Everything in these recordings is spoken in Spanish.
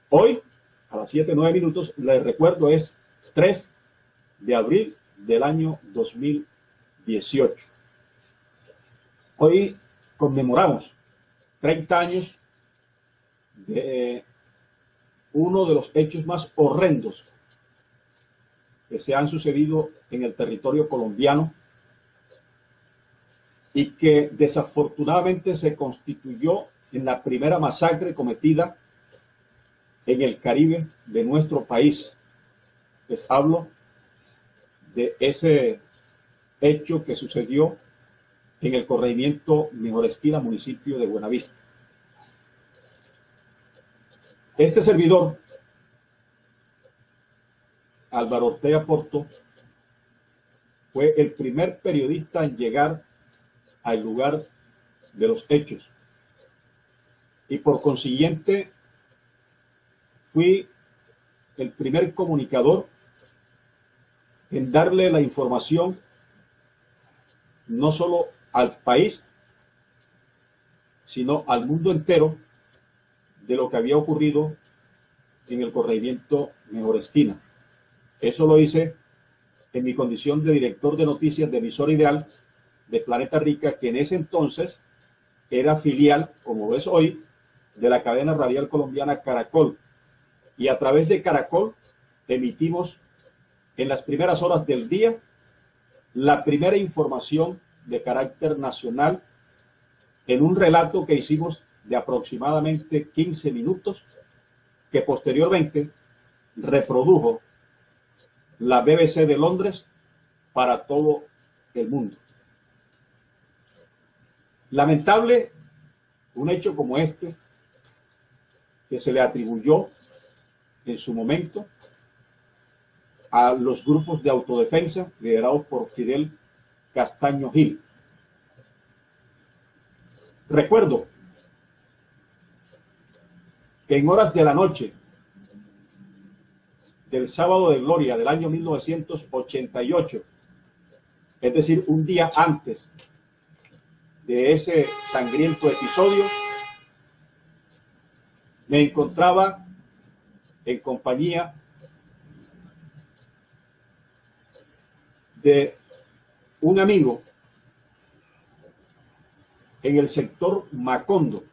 Hoy, a las 7:09, les recuerdo, es 3 de abril del año 2018. Hoy conmemoramos 30 años de uno de los hechos más horrendos que se han sucedido en el territorio colombiano y que desafortunadamente se constituyó en la primera masacre cometida en el Caribe de nuestro país. Les hablo de ese hecho que sucedió en el corregimiento Mejor Esquina, municipio de Buenavista. Este servidor, Álvaro Ortega Porto, fue el primer periodista en llegar al lugar de los hechos y por consiguiente fui el primer comunicador en darle la información no solo al país, sino al mundo entero de lo que había ocurrido en el corregimiento Mejor Esquina. Eso lo hice en mi condición de director de noticias de Emisora Ideal de Planeta Rica, que en ese entonces era filial, como es hoy, de la cadena radial colombiana Caracol. Y a través de Caracol emitimos en las primeras horas del día la primera información de carácter nacional en un relato que hicimos de aproximadamente 15 minutos, que posteriormente reprodujo la BBC de Londres para todo el mundo. Lamentable un hecho como este, que se le atribuyó en su momento a los grupos de autodefensa liderados por Fidel Castaño Gil. Recuerdo que en horas de la noche del sábado de gloria del año 1988, es decir, un día antes de ese sangriento episodio, me encontraba en compañía de un amigo en el sector Macondo,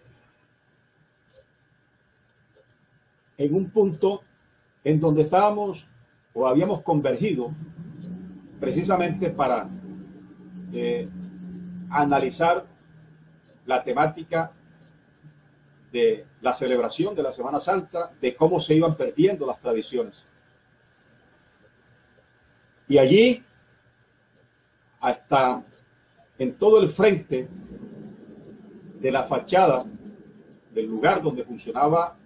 en un punto en donde estábamos o habíamos convergido precisamente para analizar la temática de la celebración de la Semana Santa, de cómo se iban perdiendo las tradiciones. Y allí, hasta en todo el frente de la fachada del lugar donde funcionaba,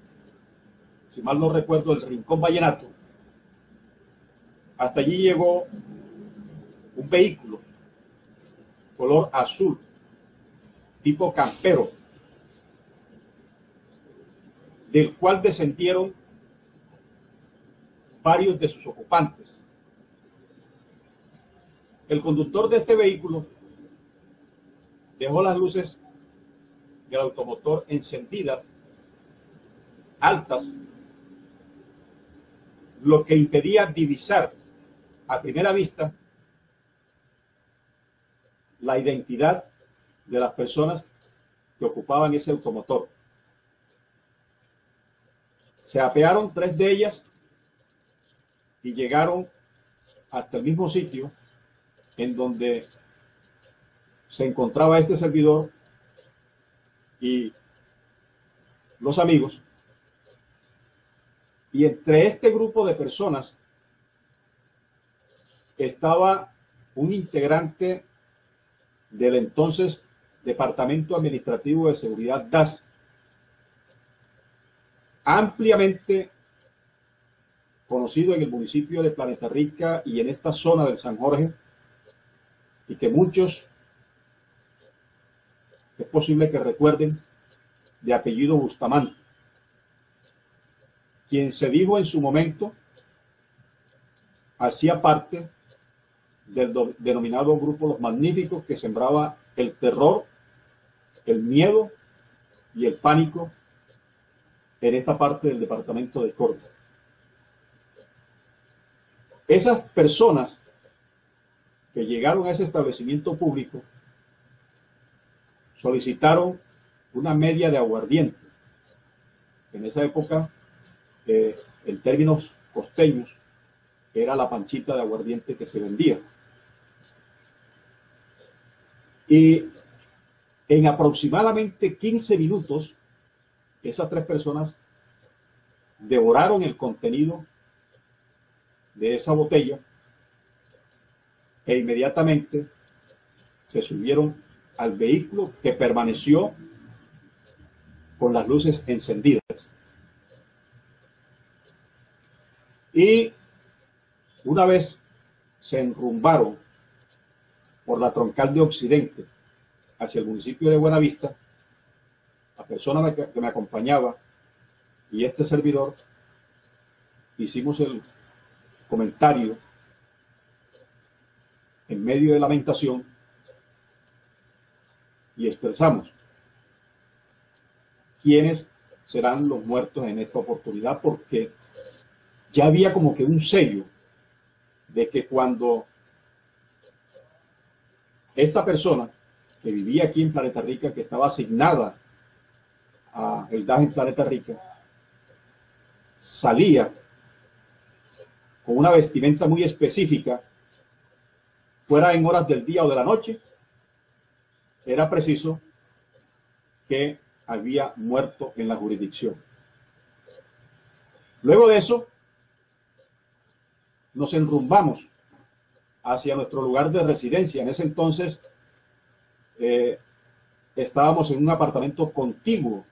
si mal no recuerdo, el Rincón Vallenato, hasta allí llegó un vehículo color azul, tipo campero, del cual descendieron varios de sus ocupantes. El conductor de este vehículo dejó las luces del automotor encendidas, altas, lo que impedía divisar a primera vista la identidad de las personas que ocupaban ese automotor. Se apearon 3 de ellas y llegaron hasta el mismo sitio en donde se encontraba este servidor y los amigos. Y entre este grupo de personas estaba un integrante del entonces Departamento Administrativo de Seguridad DAS, ampliamente conocido en el municipio de Planeta Rica y en esta zona del San Jorge, y que muchos es posible que recuerden de apellido Bustamante, quien se dijo en su momento hacía parte del denominado grupo Los Magníficos, que sembraba el terror, el miedo y el pánico en esta parte del departamento de Córdoba. Esas personas que llegaron a ese establecimiento público solicitaron una media de aguardiente. En esa época, en términos costeños, era la panchita de aguardiente que se vendía. Y en aproximadamente 15 minutos, esas tres personas devoraron el contenido de esa botella e inmediatamente se subieron al vehículo, que permaneció con las luces encendidas. Y una vez se enrumbaron por la troncal de Occidente hacia el municipio de Buenavista, la persona que me acompañaba y este servidor hicimos el comentario en medio de lamentación y expresamos quiénes serán los muertos en esta oportunidad, porque ya había como que un sello de que cuando esta persona que vivía aquí en Planeta Rica, que estaba asignada a el DAS en Planeta Rica, salía con una vestimenta muy específica, fuera en horas del día o de la noche, era preciso que había muerto en la jurisdicción. Luego de eso, nos enrumbamos hacia nuestro lugar de residencia. En ese entonces estábamos en un apartamento contiguo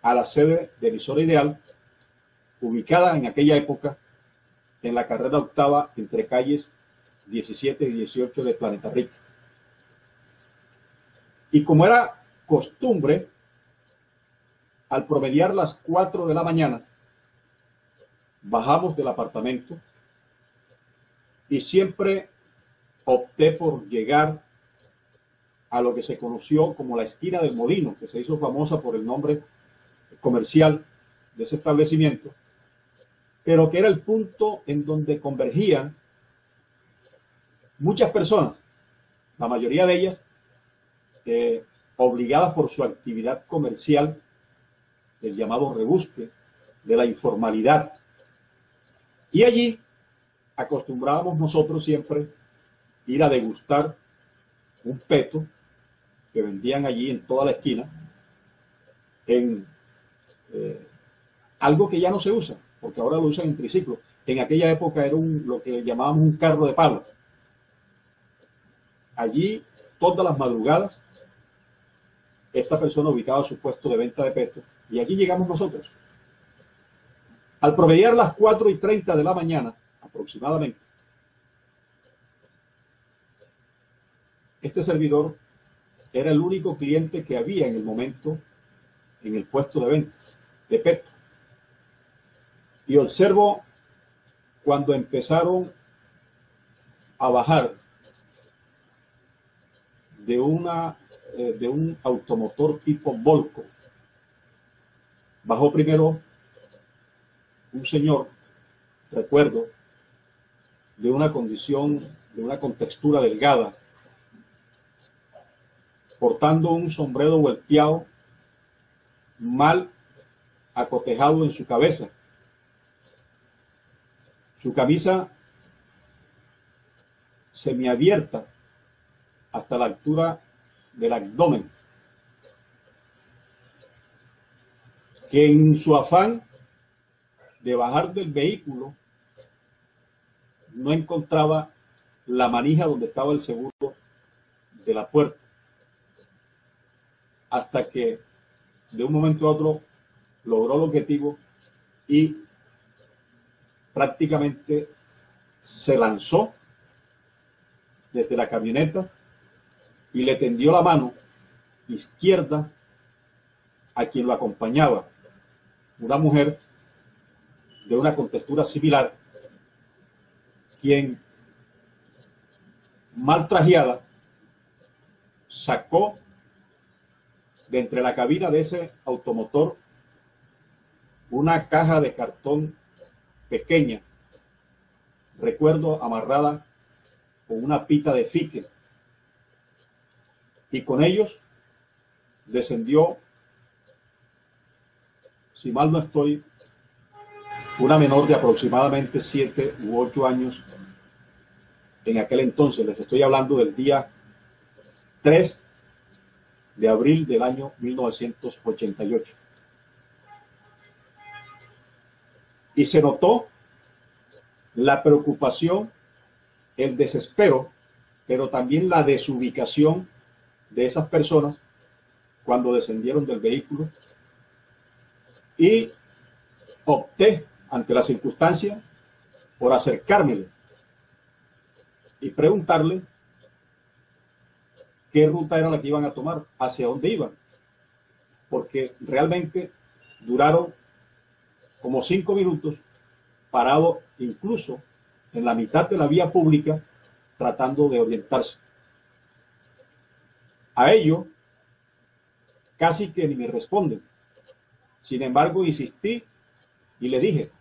a la sede de Emisora Ideal, ubicada en aquella época en la carrera octava entre calles 17 y 18 de Planeta Rica. Y como era costumbre, al promediar las 4 de la mañana, bajamos del apartamento y siempre opté por llegar a lo que se conoció como la esquina del Molino, que se hizo famosa por el nombre comercial de ese establecimiento, pero que era el punto en donde convergían muchas personas, la mayoría de ellas obligadas por su actividad comercial, del llamado rebusque, de la informalidad. Y allí acostumbrábamos nosotros siempre ir a degustar un peto que vendían allí en toda la esquina, en algo que ya no se usa, porque ahora lo usan en triciclo. En aquella época era lo que llamábamos un carro de palo. Allí, todas las madrugadas, esta persona ubicaba su puesto de venta de peto, y aquí llegamos nosotros. Al promediar las 4:30 de la mañana, aproximadamente, este servidor era el único cliente que había en el momento en el puesto de venta de peto. Y observo cuando empezaron a bajar de un automotor tipo Volco. Bajó primero un señor, recuerdo, de una condición, de una contextura delgada, portando un sombrero volteado, mal acotejado en su cabeza. Su camisa semiabierta hasta la altura del abdomen, que en su afán de bajar del vehículo no encontraba la manija donde estaba el seguro de la puerta, hasta que de un momento a otro logró el objetivo y prácticamente se lanzó desde la camioneta y le tendió la mano izquierda a quien lo acompañaba, una mujer de una contextura similar, quien, mal trajeada, sacó de entre la cabina de ese automotor una caja de cartón pequeña, recuerdo, amarrada con una pita de fique, y con ellos descendió, si mal no estoy, una menor de aproximadamente 7 u 8 años en aquel entonces. Les estoy hablando del día 3 de abril del año 1988. Y se notó la preocupación, el desespero, pero también la desubicación de esas personas cuando descendieron del vehículo, y opté ante la circunstancia por acercármele y preguntarle qué ruta era la que iban a tomar, hacia dónde iban, porque realmente duraron como 5 minutos parado incluso en la mitad de la vía pública tratando de orientarse. A ello casi que ni me responden. Sin embargo, insistí y le dije: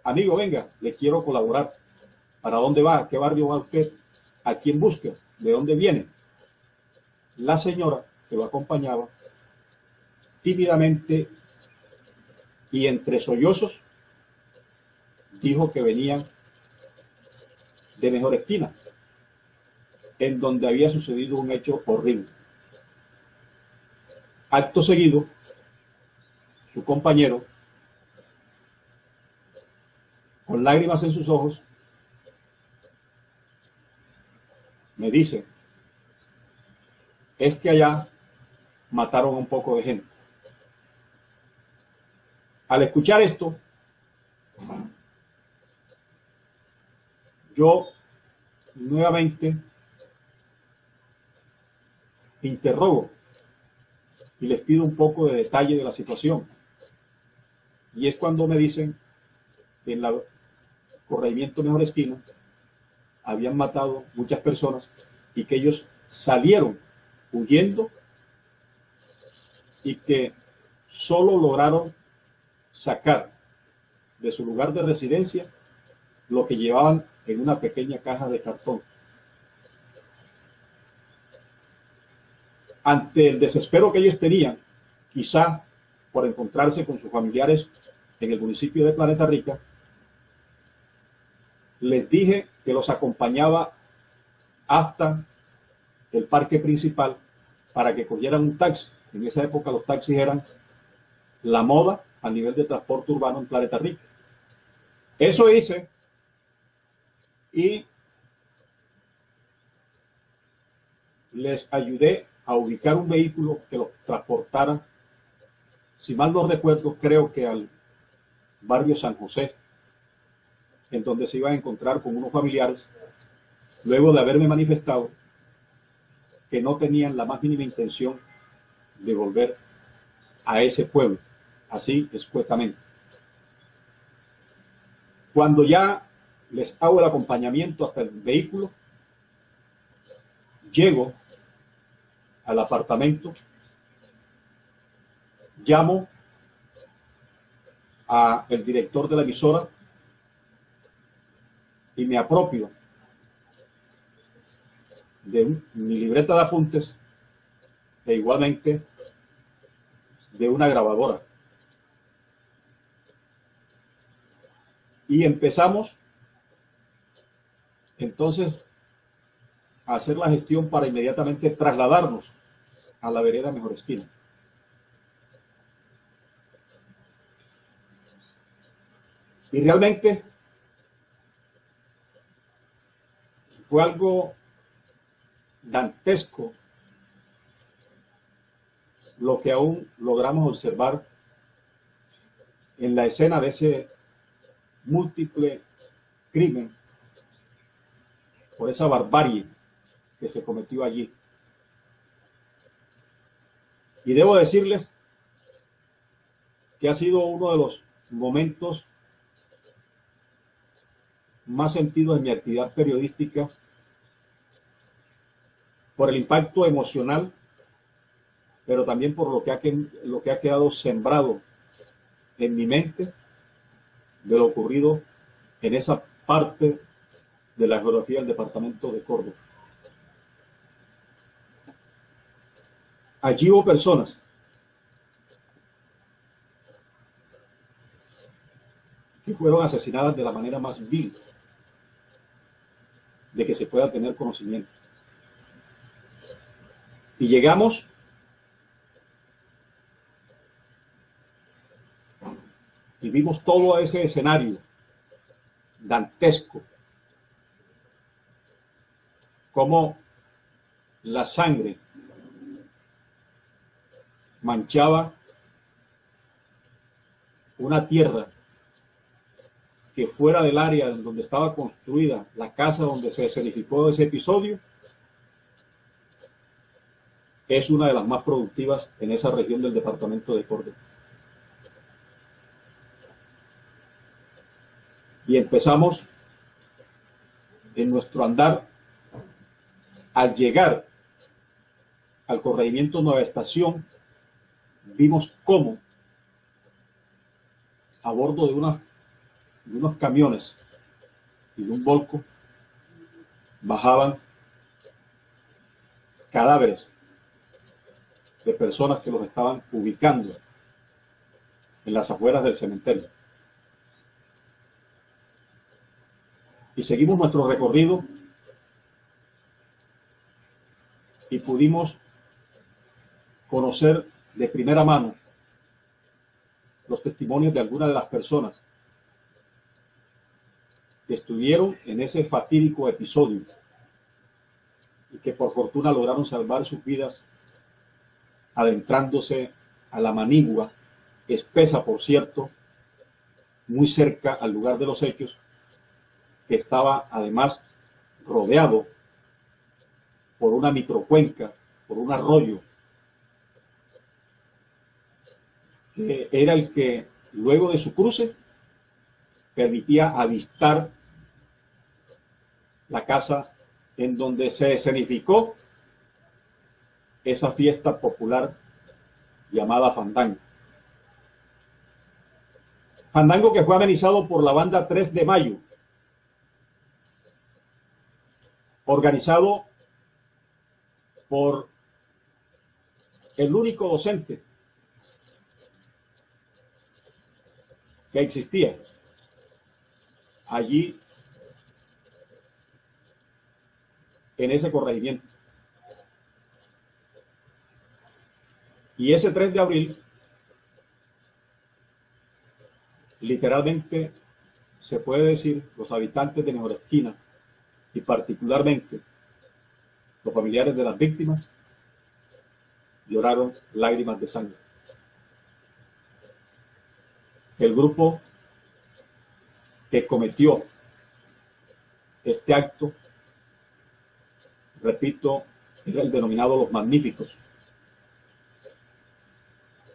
amigo, venga, le quiero colaborar. ¿Para dónde va? ¿A qué barrio va usted? ¿A quién busca? ¿De dónde viene? La señora que lo acompañaba, tímidamente y entre sollozos, dijo que venían de Mejor Esquina, en donde había sucedido un hecho horrible. Acto seguido, su compañero, con lágrimas en sus ojos, me dice: es que allá mataron a un poco de gente. Al escuchar esto, yo nuevamente interrogo y les pido un poco de detalle de la situación. Y es cuando me dicen que en el corregimiento Mejor Esquina habían matado muchas personas y que ellos salieron huyendo y que solo lograron sacar de su lugar de residencia lo que llevaban en una pequeña caja de cartón. Ante el desespero que ellos tenían, quizá por encontrarse con sus familiares en el municipio de Planeta Rica, les dije que los acompañaba hasta el parque principal para que cogieran un taxi. En esa época los taxis eran la moda a nivel de transporte urbano en Planeta Rica. Eso hice y les ayudé a ubicar un vehículo que los transportara, si mal no recuerdo, creo que al barrio San José, en donde se iban a encontrar con unos familiares, luego de haberme manifestado que no tenían la más mínima intención de volver a ese pueblo, así escuetamente. Cuando ya les hago el acompañamiento hasta el vehículo, llego al apartamento, llamo al director de la emisora y me apropio de mi libreta de apuntes e igualmente de una grabadora. Y empezamos entonces a hacer la gestión para inmediatamente trasladarnos a la vereda Mejor Esquina. Y realmente fue algo dantesco lo que aún logramos observar en la escena de ese múltiple crimen, por esa barbarie que se cometió allí. Y debo decirles que ha sido uno de los momentos más sentidos en mi actividad periodística, por el impacto emocional, pero también por lo que ha quedado sembrado en mi mente de lo ocurrido en esa parte de la geografía del departamento de Córdoba. Allí hubo personas que fueron asesinadas de la manera más vil de que se pueda tener conocimiento. Y llegamos y vimos todo ese escenario dantesco, como la sangre manchaba una tierra que fuera del área donde estaba construida la casa donde se escenificó ese episodio, es una de las más productivas en esa región del departamento de Córdoba. Y empezamos en nuestro andar. Al llegar al corregimiento Nueva Estación, vimos cómo a bordo de unos camiones y de un volco bajaban cadáveres de personas que los estaban ubicando en las afueras del cementerio. Y seguimos nuestro recorrido y pudimos conocer de primera mano los testimonios de algunas de las personas que estuvieron en ese fatídico episodio y que por fortuna lograron salvar sus vidas adentrándose a la manigua, espesa por cierto, muy cerca al lugar de los hechos, que estaba además rodeado por una microcuenca, por un arroyo, que era el que luego de su cruce permitía avistar la casa en donde se escenificó esa fiesta popular llamada Fandango. Fandango que fue amenizado por la banda 3 de Mayo, organizado por el único docente que existía allí en ese corregimiento. Y ese 3 de abril, literalmente, se puede decir, los habitantes de Mejor Esquina, y particularmente los familiares de las víctimas, lloraron lágrimas de sangre. El grupo que cometió este acto, repito, era el denominado Los Magníficos,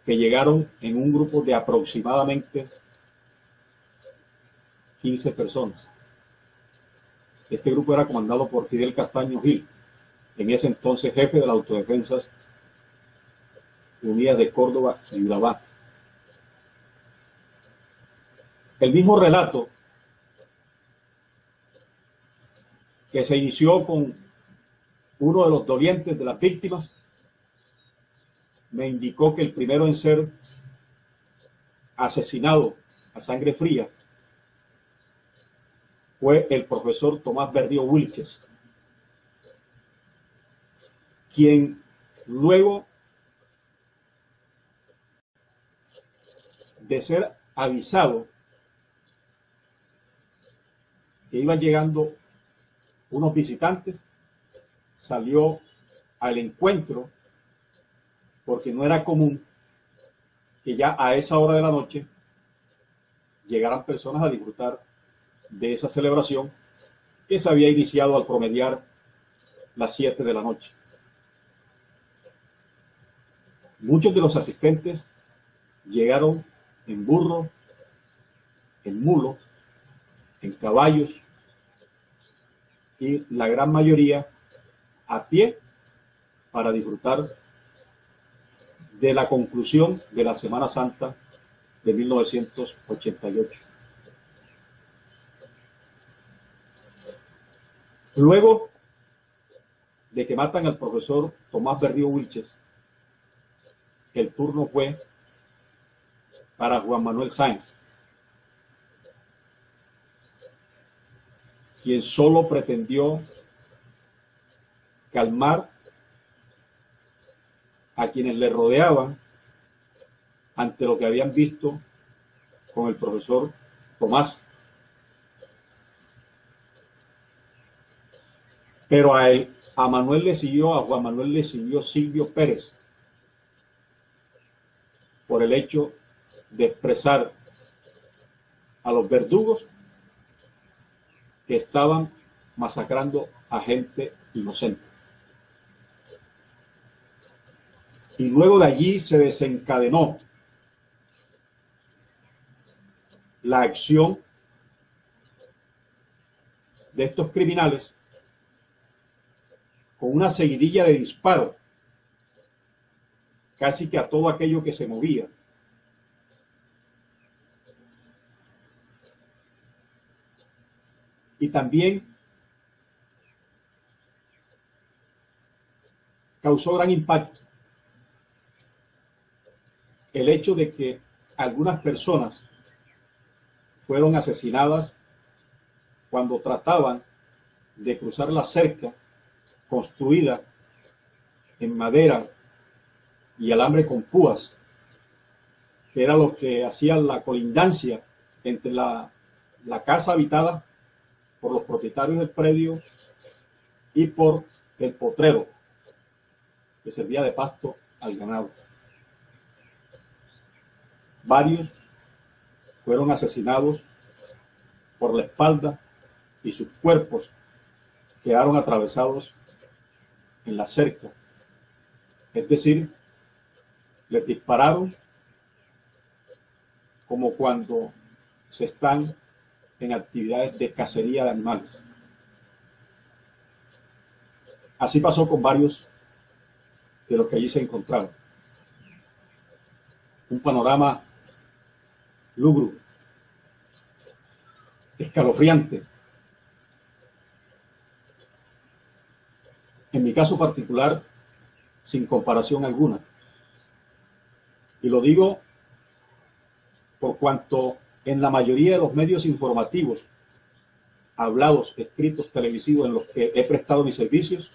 que llegaron en un grupo de aproximadamente 15 personas. Este grupo era comandado por Fidel Castaño Gil, en ese entonces jefe de las Autodefensas Unidas de Córdoba y Urabá. El mismo relato que se inició con uno de los dolientes de las víctimas me indicó que el primero en ser asesinado a sangre fría fue el profesor Tomás Berrío Wilches, quien luego de ser avisado que iban llegando unos visitantes, salió al encuentro, porque no era común que ya a esa hora de la noche llegaran personas a disfrutar de esa celebración que se había iniciado al promediar las 7 de la noche. Muchos de los asistentes llegaron en burro, en mulo, en caballos y la gran mayoría a pie para disfrutar de la conclusión de la Semana Santa de 1988. Luego de que matan al profesor Tomás Berrío Wilches, el turno fue para Juan Manuel Sáenz, quien solo pretendió calmar a quienes le rodeaban ante lo que habían visto con el profesor Tomás. Pero a Juan Manuel le siguió Silvio Pérez, por el hecho de expresar a los verdugos que estaban masacrando a gente inocente. Y luego de allí se desencadenó la acción de estos criminales con una seguidilla de disparos casi que a todo aquello que se movía. Y también causó gran impacto el hecho de que algunas personas fueron asesinadas cuando trataban de cruzar la cerca construida en madera y alambre con púas, que era lo que hacía la colindancia entre la casa habitada por los propietarios del predio y por el potrero que servía de pasto al ganado. Varios fueron asesinados por la espalda y sus cuerpos quedaron atravesados en la cerca. Es decir, les dispararon como cuando se están en actividades de cacería de animales. Así pasó con varios de los que allí se encontraban. Un panorama lúgubre, escalofriante. En mi caso particular, sin comparación alguna. Y lo digo por cuanto en la mayoría de los medios informativos, hablados, escritos, televisivos, en los que he prestado mis servicios,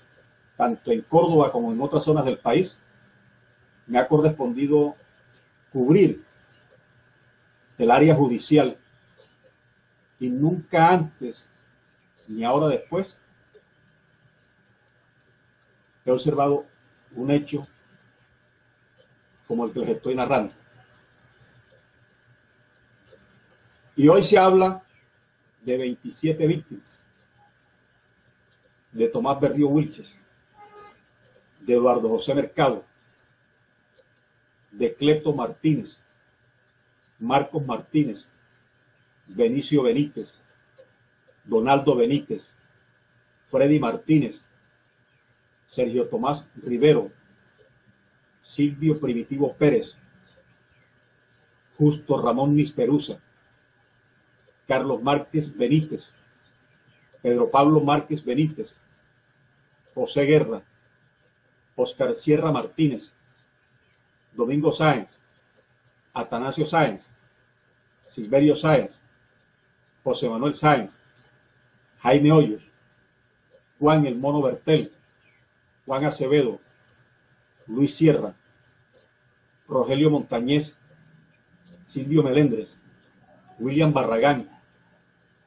tanto en Córdoba como en otras zonas del país, me ha correspondido cubrir el área judicial, y nunca antes ni ahora después he observado un hecho como el que les estoy narrando. Y hoy se habla de 27 víctimas, de Tomás Berrío Wilches, de Eduardo José Mercado, de Cleto Martínez, Marcos Martínez, Benicio Benítez, Donaldo Benítez, Freddy Martínez, Sergio Tomás Rivero, Silvio Primitivo Pérez, Justo Ramón Nisperuza, Carlos Márquez Benítez, Pedro Pablo Márquez Benítez, José Guerra, Oscar Sierra Martínez, Domingo Sáenz, Atanasio Sáenz, Silverio Sáenz, José Manuel Sáenz, Jaime Hoyos, Juan El Mono Bertel, Juan Acevedo, Luis Sierra, Rogelio Montañez, Silvio Melendres, William Barragán,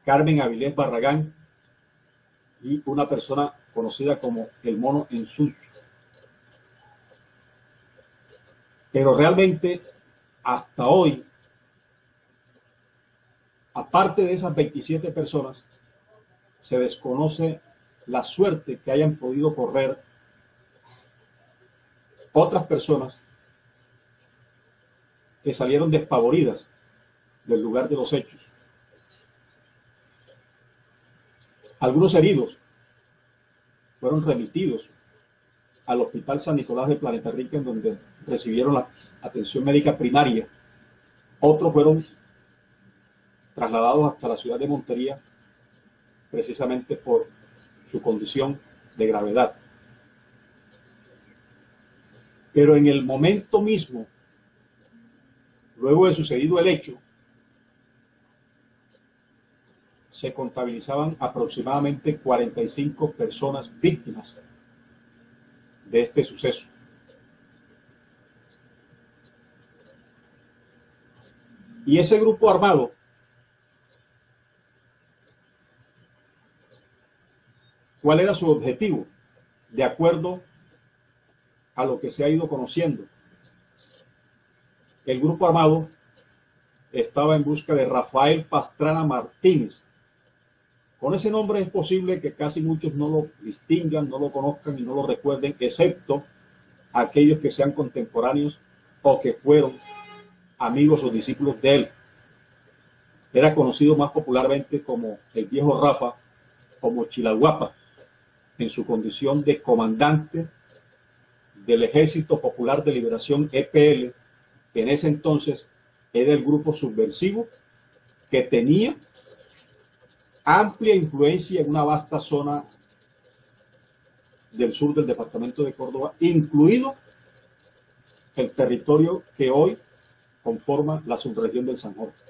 Carmen Avilés Barragán y una persona conocida como El Mono Ensucho. Pero realmente, hasta hoy, aparte de esas 27 personas, se desconoce la suerte que hayan podido correr otras personas que salieron despavoridas del lugar de los hechos. Algunos heridos fueron remitidos al Hospital San Nicolás de Planeta Rica, en donde recibieron la atención médica primaria Otros fueron trasladados hasta la ciudad de Montería precisamente por su condición de gravedad. Pero en el momento mismo, luego de sucedido el hecho, se contabilizaban aproximadamente 45 personas víctimas de este suceso. Y ese grupo armado ¿cuál era su objetivo? De acuerdo a lo que se ha ido conociendo, el grupo armado estaba en busca de Rafael Pastrana Martínez. Con ese nombre es posible que casi muchos no lo distingan, no lo conozcan y no lo recuerden, excepto aquellos que sean contemporáneos o que fueron amigos o discípulos de él. Era conocido más popularmente como el viejo Rafa o Mochilaguapa, en su condición de comandante del Ejército Popular de Liberación EPL, que en ese entonces era el grupo subversivo que tenía amplia influencia en una vasta zona del sur del departamento de Córdoba, incluido el territorio que hoy conforma la subregión del San Jorge.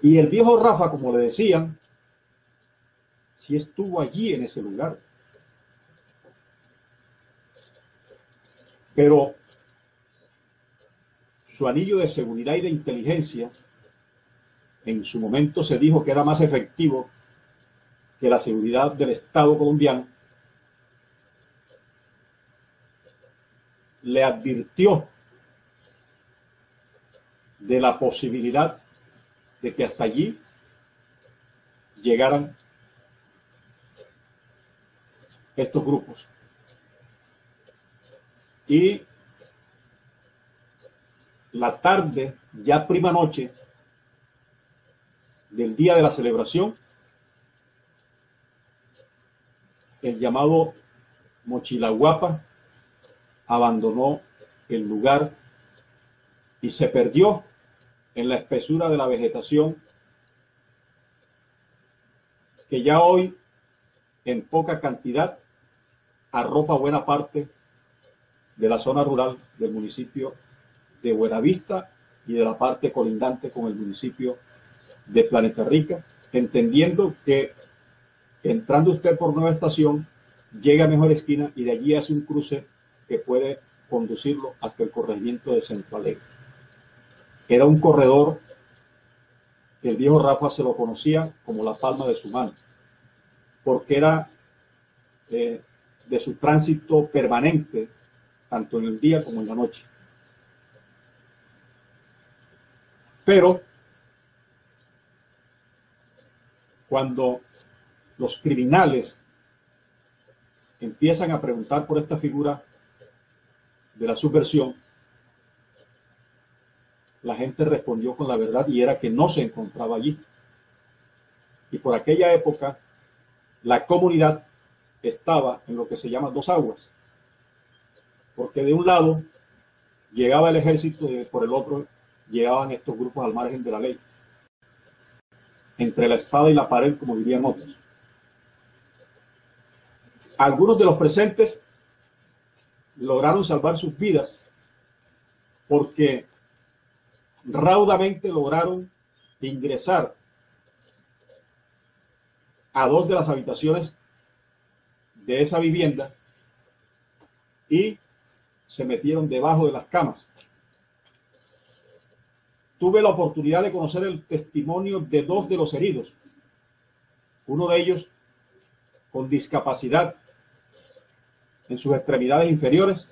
Y el viejo Rafa, como le decían, sí estuvo allí en ese lugar. Pero su anillo de seguridad y de inteligencia, en su momento se dijo que era más efectivo que la seguridad del Estado colombiano, le advirtió de la posibilidad de que hasta allí llegaran estos grupos. Y la tarde, ya prima noche del día de la celebración, el llamado Mochilaguapa abandonó el lugar y se perdió en la espesura de la vegetación que ya hoy en poca cantidad arropa buena parte de la zona rural del municipio de Buenavista y de la parte colindante con el municipio de Planeta Rica, entendiendo que entrando usted por Nueva Estación llega a Mejor Esquina y de allí hace un cruce que puede conducirlo hasta el corregimiento de Centro Alegre. Era un corredor que el viejo Rafa se lo conocía como la palma de su mano, porque era de su tránsito permanente, tanto en el día como en la noche. Pero cuando los criminales empiezan a preguntar por esta figura de la subversión, la gente respondió con la verdad y era que no se encontraba allí. Y por aquella época la comunidad estaba en lo que se llama dos aguas, porque de un lado llegaba el ejército y por el otro llegaban estos grupos al margen de la ley, entre la espada y la pared, como dirían otros. Algunos de los presentes lograron salvar sus vidas porque raudamente lograron ingresar a dos de las habitaciones de esa vivienda y se metieron debajo de las camas. Tuve la oportunidad de conocer el testimonio de dos de los heridos, uno de ellos con discapacidad en sus extremidades inferiores,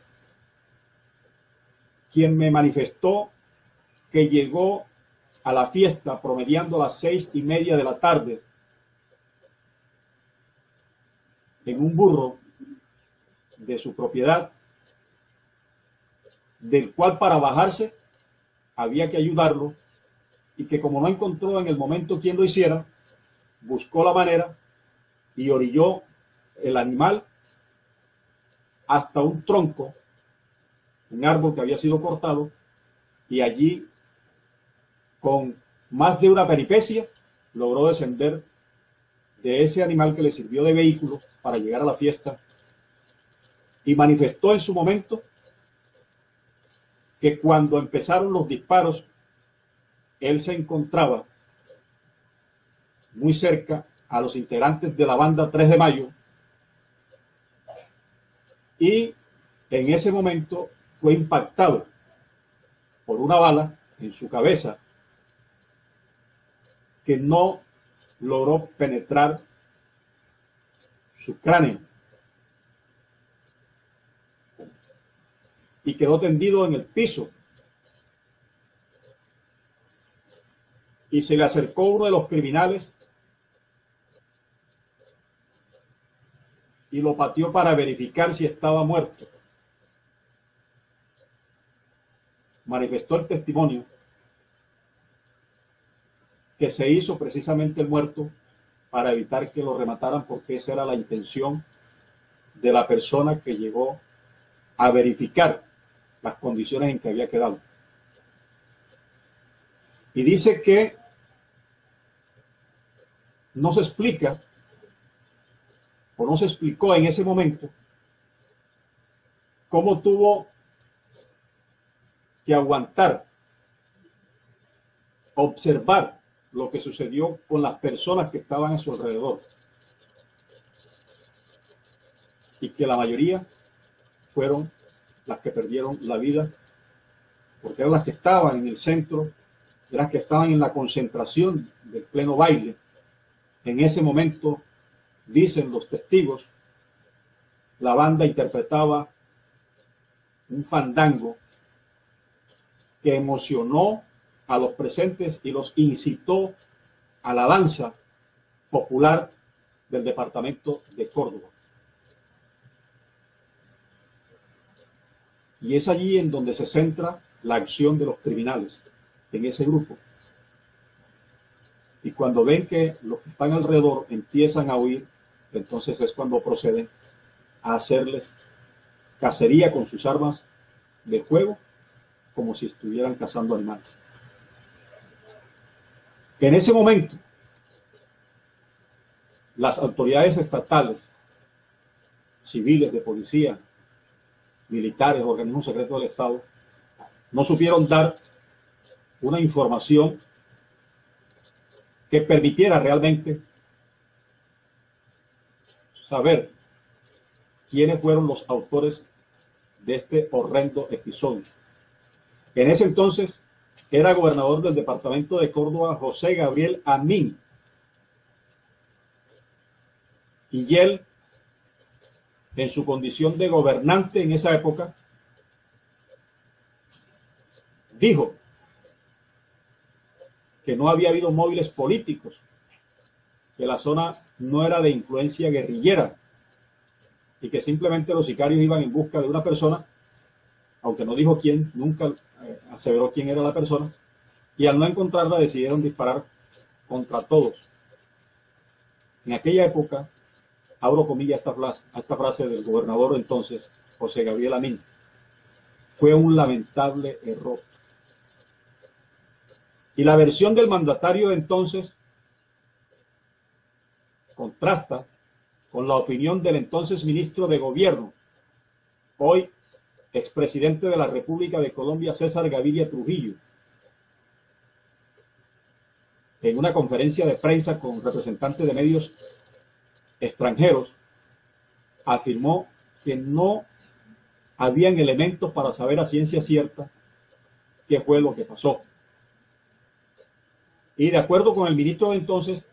quien me manifestó que llegó a la fiesta promediando a las 6:30 de la tarde en un burro de su propiedad, del cual para bajarse había que ayudarlo, y que como no encontró en el momento quien lo hiciera, buscó la manera y orilló el animal hasta un tronco un árbol que había sido cortado, y allí, con más de una peripecia, logró descender de ese animal que le sirvió de vehículo para llegar a la fiesta, y manifestó en su momento que cuando empezaron los disparos, él se encontraba muy cerca a los integrantes de la banda 3 de Mayo, y en ese momento fue impactado por una bala en su cabeza que no logró penetrar su cráneo y quedó tendido en el piso. Y se le acercó uno de los criminales y lo pateó para verificar si estaba muerto. Manifestó el testimonio que se hizo precisamente el muerto para evitar que lo remataran, porque esa era la intención de la persona que llegó a verificar las condiciones en que había quedado. Y dice que no se explica, o no se explicó en ese momento, cómo tuvo que aguantar, observar lo que sucedió con las personas que estaban a su alrededor, y que la mayoría fueron las que perdieron la vida, porque eran las que estaban en el centro, eran las que estaban en la concentración del pleno baile. En ese momento, dicen los testigos, la banda interpretaba un fandango que emocionó a los presentes y los incitó a la danza popular del departamento de Córdoba. Y es allí en donde se centra la acción de los criminales, en ese grupo. Y cuando ven que los que están alrededor empiezan a huir, entonces es cuando proceden a hacerles cacería con sus armas de fuego, como si estuvieran cazando animales. En ese momento, las autoridades estatales, civiles, de policía, militares, organismos secretos del Estado, no supieron dar una información que permitiera realmente saber quiénes fueron los autores de este horrendo episodio. En ese entonces era gobernador del departamento de Córdoba José Gabriel Amín, y él, en su condición de gobernante en esa época, dijo que no había habido móviles políticos, que la zona no era de influencia guerrillera y que simplemente los sicarios iban en busca de una persona, aunque no dijo quién, nunca aseveró quién era la persona, y al no encontrarla decidieron disparar contra todos. En aquella época, abro comillas esta frase del gobernador entonces, José Gabriel Amín, fue un lamentable error. Y la versión del mandatario entonces contrasta con la opinión del entonces ministro de Gobierno, hoy expresidente de la República de Colombia, César Gaviria Trujillo. En una conferencia de prensa con representantes de medios extranjeros, afirmó que no habían elementos para saber a ciencia cierta qué fue lo que pasó. Y de acuerdo con el ministro de entonces,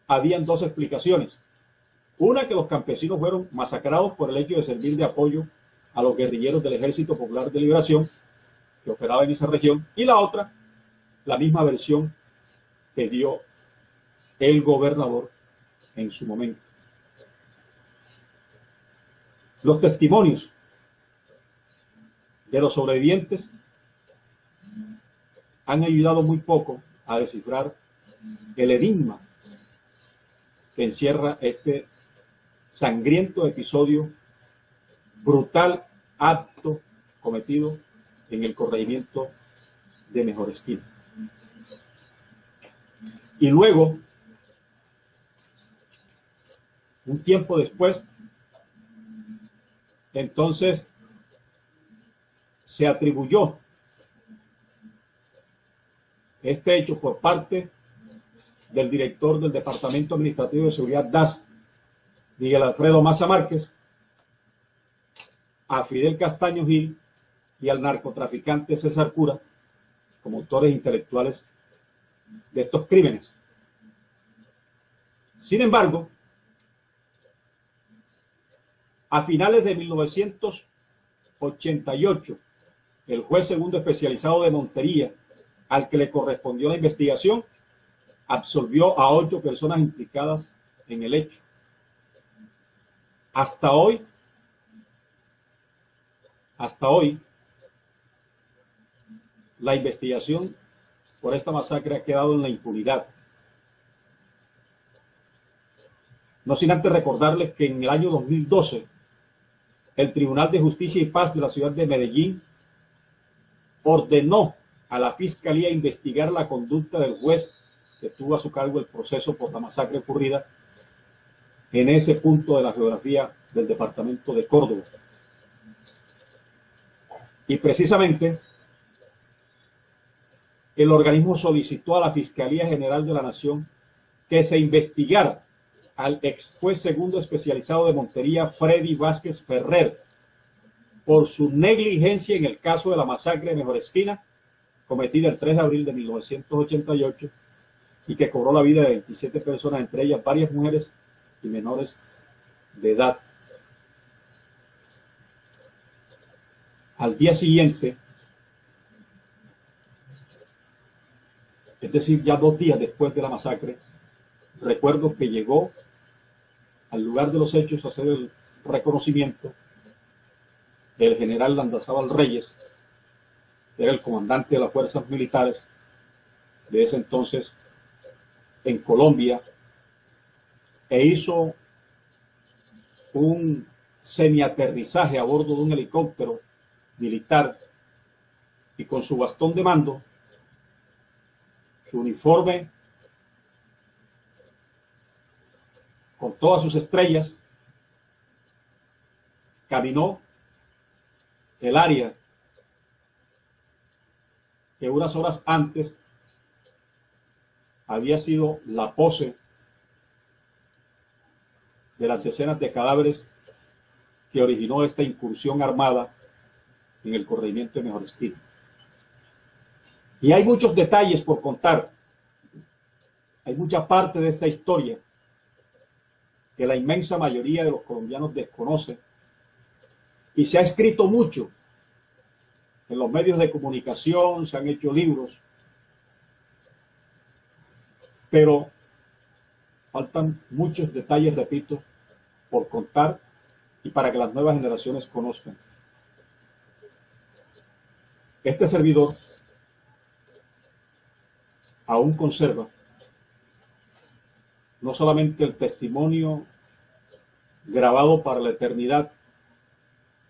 habían dos explicaciones. Una, que los campesinos fueron masacrados por el hecho de servir de apoyo a los guerrilleros del Ejército Popular de Liberación que operaba en esa región. Y la otra, la misma versión que dio el gobernador en su momento. Los testimonios de los sobrevivientes han ayudado muy poco a descifrar el enigma que encierra este sangriento episodio, brutal acto cometido en el corregimiento de Mejor Esquina. Y luego, un tiempo después, entonces se atribuyó este hecho por parte del director del Departamento Administrativo de Seguridad DAS, Miguel Alfredo Maza Márquez, a Fidel Castaño Gil y al narcotraficante César Cura como autores intelectuales de estos crímenes. Sin embargo, a finales de 1988, el juez segundo especializado de Montería, al que le correspondió la investigación, absolvió a 8 personas implicadas en el hecho. Hasta hoy, la investigación por esta masacre ha quedado en la impunidad. No sin antes recordarles que en el año 2012, el Tribunal de Justicia y Paz de la ciudad de Medellín ordenó a la Fiscalía investigar la conducta del juez que tuvo a su cargo el proceso por la masacre ocurrida en ese punto de la geografía del departamento de Córdoba. Y precisamente el organismo solicitó a la Fiscalía General de la Nación que se investigara al ex juez segundo especializado de Montería, Freddy Vázquez Ferrer, por su negligencia en el caso de la masacre de Mejor Esquina, cometida el 3 de abril de 1988, y que cobró la vida de 27 personas, entre ellas varias mujeres y menores de edad. Al día siguiente, es decir, ya 2 días después de la masacre, recuerdo que llegó al lugar de los hechos a hacer el reconocimiento el general Landazábal Reyes, que era el comandante de las fuerzas militares de ese entonces en Colombia, e hizo un semiaterrizaje a bordo de un helicóptero militar y con su bastón de mando, su uniforme con todas sus estrellas, caminó el área que unas horas antes había sido la pose de las decenas de cadáveres que originó esta incursión armada en el corregimiento de Mejor Esquina. Y hay muchos detalles por contar, hay mucha parte de esta historia que la inmensa mayoría de los colombianos desconoce, y se ha escrito mucho en los medios de comunicación, se han hecho libros, pero faltan muchos detalles, repito, por contar y para que las nuevas generaciones conozcan. Este servidor aún conserva no solamente el testimonio grabado para la eternidad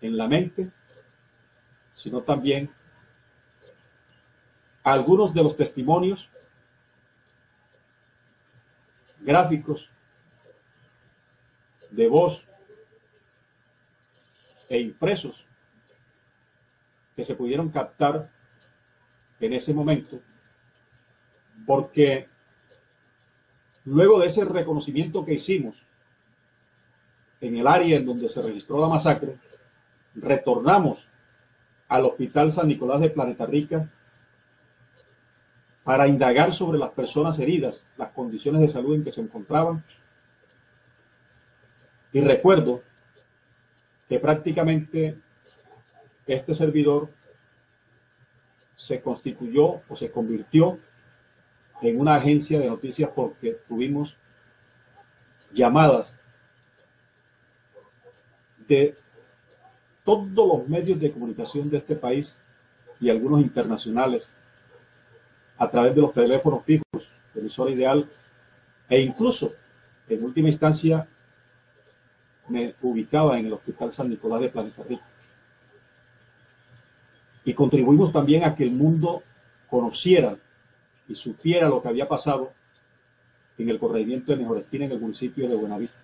en la mente, sino también algunos de los testimonios gráficos de voz e impresos que se pudieron captar en ese momento, porque luego de ese reconocimiento que hicimos en el área en donde se registró la masacre, retornamos al Hospital San Nicolás de Planeta Rica para indagar sobre las personas heridas, las condiciones de salud en que se encontraban. Y recuerdo que prácticamente este servidor se constituyó o se convirtió en una agencia de noticias, porque tuvimos llamadas de todos los medios de comunicación de este país y algunos internacionales a través de los teléfonos fijos de Emisora Ideal, e incluso en última instancia me ubicaba en el Hospital San Nicolás de Planeta Rica. y contribuimos también a que el mundo conociera y supiera lo que había pasado en el corregimiento de Mejorespina, en el municipio de Buenavista.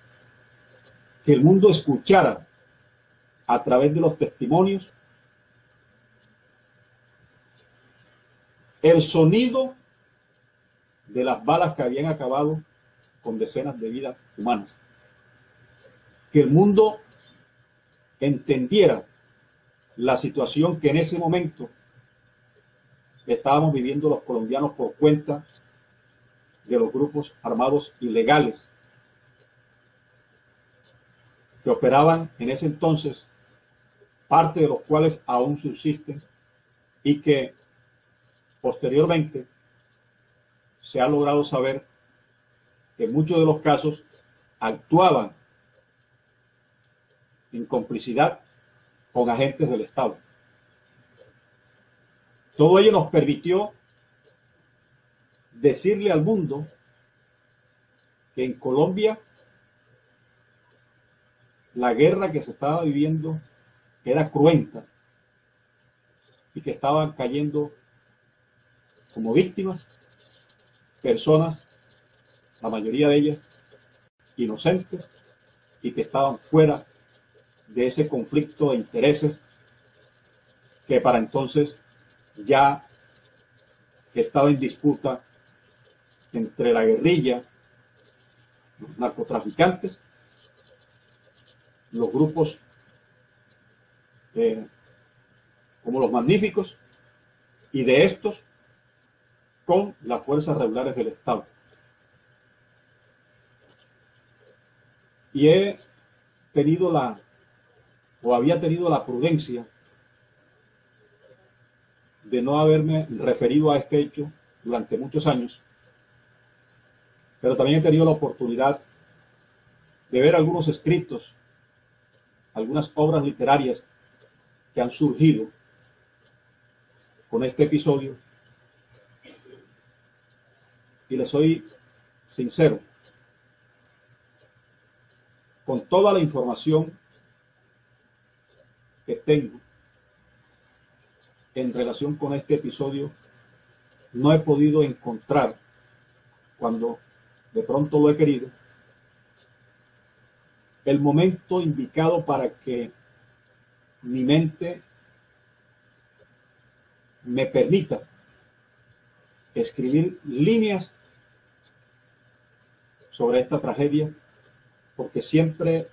Que el mundo escuchara a través de los testimonios el sonido de las balas que habían acabado con decenas de vidas humanas. Que el mundo entendiera la situación que en ese momento estábamos viviendo los colombianos por cuenta de los grupos armados ilegales que operaban en ese entonces, parte de los cuales aún subsisten y que posteriormente se ha logrado saber que en muchos de los casos actuaban en complicidad con agentes del Estado. Todo ello nos permitió decirle al mundo que en Colombia la guerra que se estaba viviendo era cruenta y que estaban cayendo como víctimas personas, la mayoría de ellas inocentes, y que estaban fuera de ese conflicto de intereses que para entonces ya estaba en disputa entre la guerrilla, los narcotraficantes, los grupos como los magníficos, y de estos con las fuerzas regulares del Estado. Y he tenido había tenido la prudencia de no haberme referido a este hecho durante muchos años, pero también he tenido la oportunidad de ver algunos escritos, algunas obras literarias que han surgido con este episodio, y les soy sincero, con toda la información que tengo en relación con este episodio, no he podido encontrar, cuando de pronto lo he querido, el momento indicado para que mi mente me permita escribir líneas sobre esta tragedia, porque siempre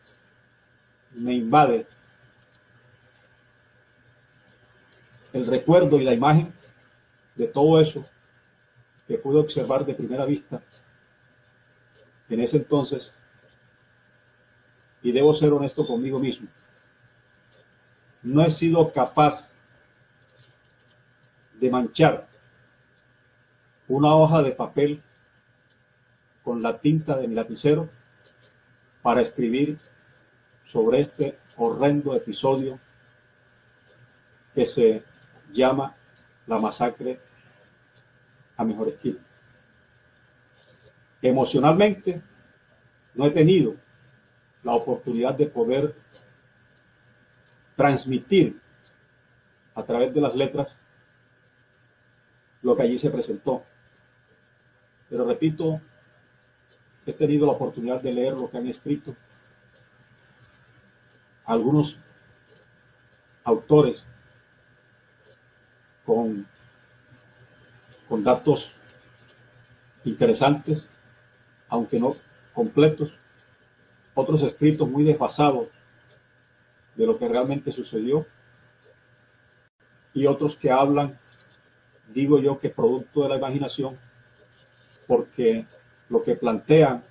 me invade el recuerdo y la imagen de todo eso que pude observar de primera vista en ese entonces, y debo ser honesto conmigo mismo. No he sido capaz de manchar una hoja de papel con la tinta de mi lapicero para escribir sobre este horrendo episodio que se llama la masacre a Mejorespina. Emocionalmente no he tenido la oportunidad de poder transmitir a través de las letras lo que allí se presentó. Pero repito, he tenido la oportunidad de leer lo que han escrito algunos autores con datos interesantes, aunque no completos, otros escritos muy desfasados de lo que realmente sucedió, y otros que hablan, digo yo, que producto de la imaginación, porque lo que plantean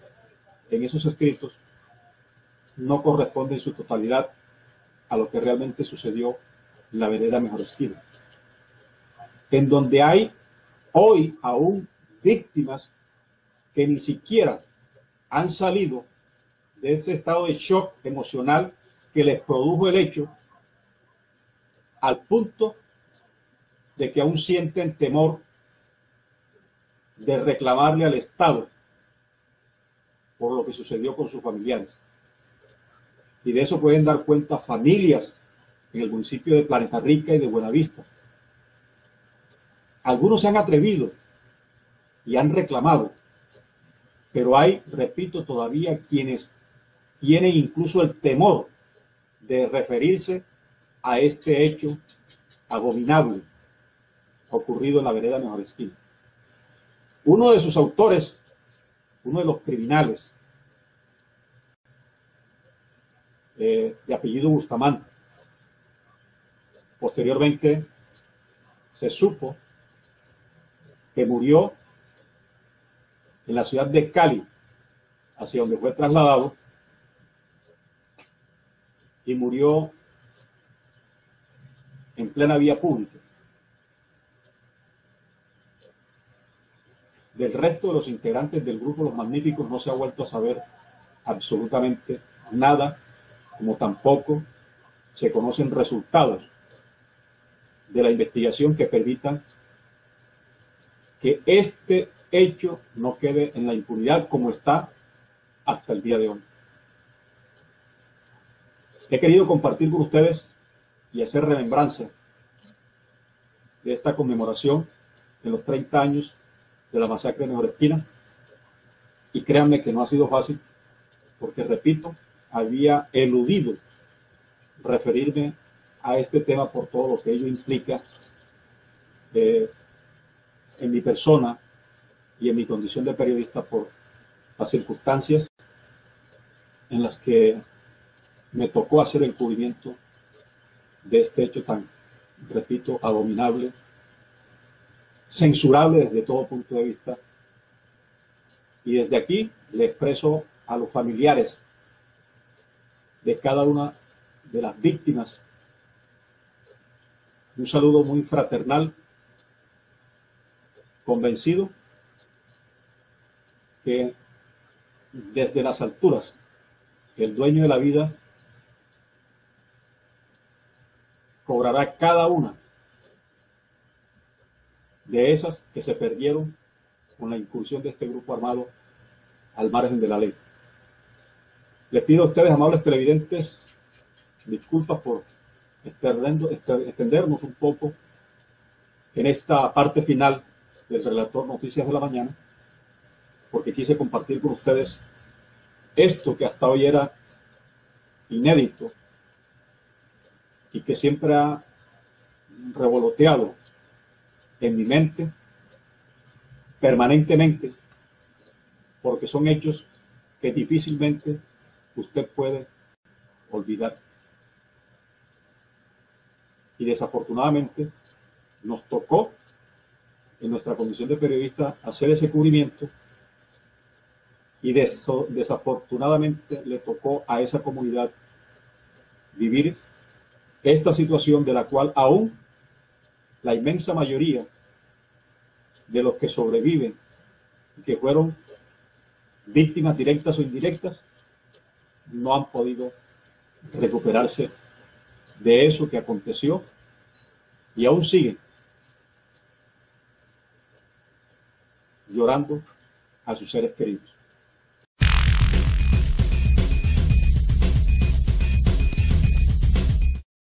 en esos escritos no corresponde en su totalidad a lo que realmente sucedió en la vereda Mejorespina, en donde hay hoy aún víctimas que ni siquiera han salido de ese estado de shock emocional que les produjo el hecho, al punto de que aún sienten temor de reclamarle al Estado por lo que sucedió con sus familiares. Y de eso pueden dar cuenta familias en el municipio de Planeta Rica y de Buenavista, Algunos se han atrevido y han reclamado, pero hay, repito, todavía quienes tienen incluso el temor de referirse a este hecho abominable ocurrido en la vereda Mejor Esquina. Uno de sus autores, uno de los criminales, de apellido Bustamante, posteriormente se supo que murió en la ciudad de Cali, hacia donde fue trasladado, y murió en plena vía pública. Del resto de los integrantes del grupo Los Magníficos no se ha vuelto a saber absolutamente nada, como tampoco se conocen resultados de la investigación que permitan que este hecho no quede en la impunidad como está hasta el día de hoy. He querido compartir con ustedes y hacer remembranza de esta conmemoración en los 30 años de la masacre de Mejor Esquina, y créanme que no ha sido fácil, porque repito, había eludido referirme a este tema por todo lo que ello implica en mi persona y en mi condición de periodista, por las circunstancias en las que me tocó hacer el cubrimiento de este hecho tan, repito, abominable, censurable desde todo punto de vista. Y desde aquí le expreso a los familiares de cada una de las víctimas un saludo muy fraternal, convencido que desde las alturas el dueño de la vida cobrará cada una de esas que se perdieron con la incursión de este grupo armado al margen de la ley. Les pido a ustedes, amables televidentes, disculpas por extendernos un poco en esta parte final del relator Noticias de la Mañana, porque quise compartir con ustedes esto que hasta hoy era inédito y que siempre ha revoloteado en mi mente permanentemente, porque son hechos que difícilmente usted puede olvidar. Y desafortunadamente nos tocó en nuestra condición de periodista hacer ese cubrimiento, y desafortunadamente le tocó a esa comunidad vivir esta situación de la cual aún la inmensa mayoría de los que sobreviven y que fueron víctimas directas o indirectas no han podido recuperarse de eso que aconteció, y aún siguen llorando a sus seres queridos.